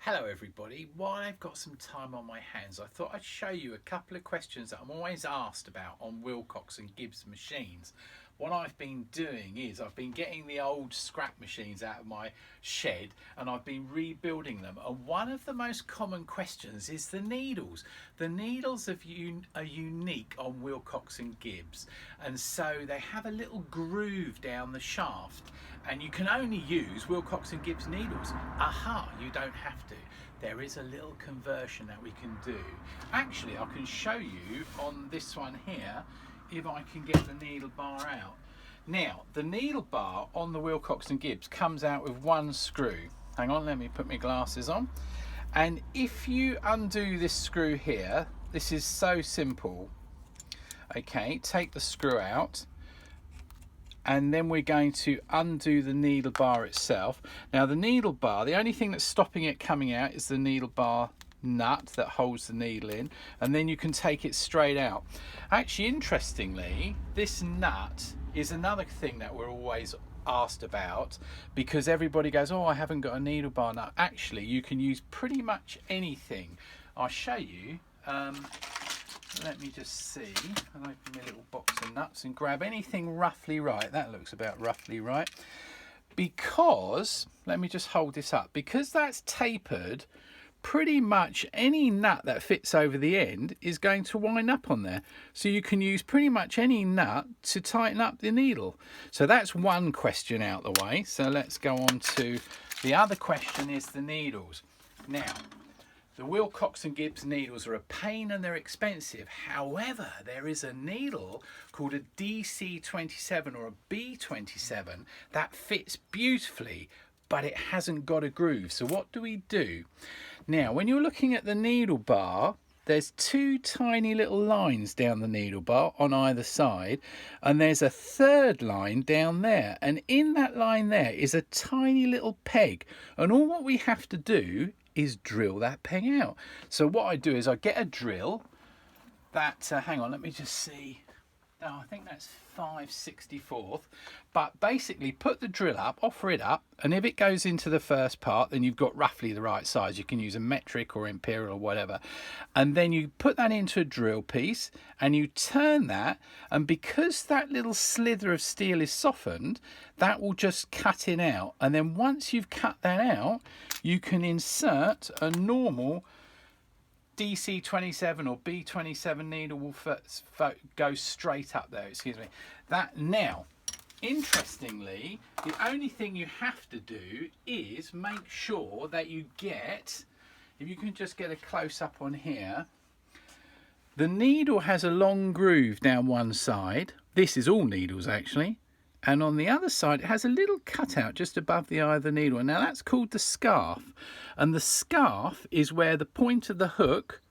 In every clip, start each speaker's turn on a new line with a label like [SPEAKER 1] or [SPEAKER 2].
[SPEAKER 1] Hello everybody, while I've got some time on my hands I thought I'd show you a couple of questions that I'm always asked about on Willcox and Gibbs machines. What I've been doing is I've been getting the old scrap machines out of my shed and I've been rebuilding them, and one of the most common questions is the needles. The needles are unique on Willcox and Gibbs, and so they have a little groove down the shaft and you can only use Willcox and Gibbs needles. Aha, you don't have to. There is a little conversion that we can do. Actually, I can show you on this one here if I can get the needle bar out. Now, the needle bar on the Willcox and Gibbs comes out with one screw. Hang on, let me put my glasses on. And if you undo this screw here, this is so simple. Okay, take the screw out, and then we're going to undo the needle bar itself. Now the needle bar, the only thing that's stopping it coming out is the needle bar nut that holds the needle in, and then you can take it straight out. Actually, interestingly, this nut is another thing that we're always asked about, because everybody goes, oh, I haven't got a needle bar nut. Actually, you can use pretty much anything. I'll show you. Let me just see. I'll open my little box of nuts and grab anything roughly right. That looks about roughly right. Because, let me just hold this up. Because that's tapered, pretty much any nut that fits over the end is going to wind up on there. So you can use pretty much any nut to tighten up the needle. So that's one question out the way. So let's go on to the other question, is the needles. Now, the Willcox and Gibbs needles are a pain and they're expensive. However, there is a needle called a DC27 or a B27 that fits beautifully, but it hasn't got a groove. So what do we do? Now, when you're looking at the needle bar, there's two tiny little lines down the needle bar on either side, and there's a third line down there, and in that line there is a tiny little peg, and all what we have to do is drill that peg out. So what I do is I get a drill that, hang on, let me just see. Oh, I think that's 5/64, but basically put the drill up, offer it up, and if it goes into the first part, then you've got roughly the right size. You can use a metric or imperial or whatever, and then you put that into a drill piece and you turn that, and because that little slither of steel is softened, that will just cut it out. And then once you've cut that out, you can insert a normal DC27 or B27 needle will go straight up there, excuse me. That now, interestingly, the only thing you have to do is make sure that you get, if you can just get a close up on here, the needle has a long groove down one side. This is all needles actually. And on the other side, it has a little cutout just above the eye of the needle. And now that's called the scarf. And the scarf is where the point of the hook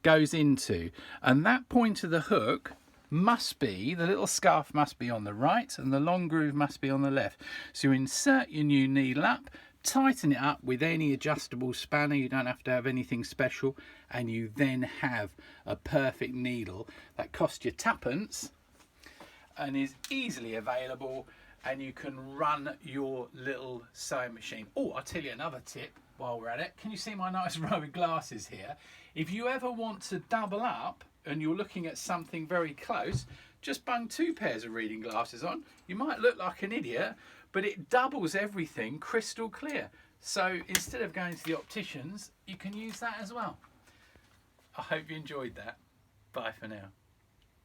[SPEAKER 1] goes into. And that point of the hook must be, the little scarf must be on the right and the long groove must be on the left. So you insert your new needle up, tighten it up with any adjustable spanner. You don't have to have anything special. And you then have a perfect needle that costs you tuppence and is easily available, and you can run your little sewing machine. Oh, I'll tell you another tip while we're at it. Can you see my nice row of glasses here? If you ever want to double up and you're looking at something very close, just bung two pairs of reading glasses on. You might look like an idiot, but it doubles everything crystal clear. So instead of going to the opticians, you can use that as well. I hope you enjoyed that. Bye for now.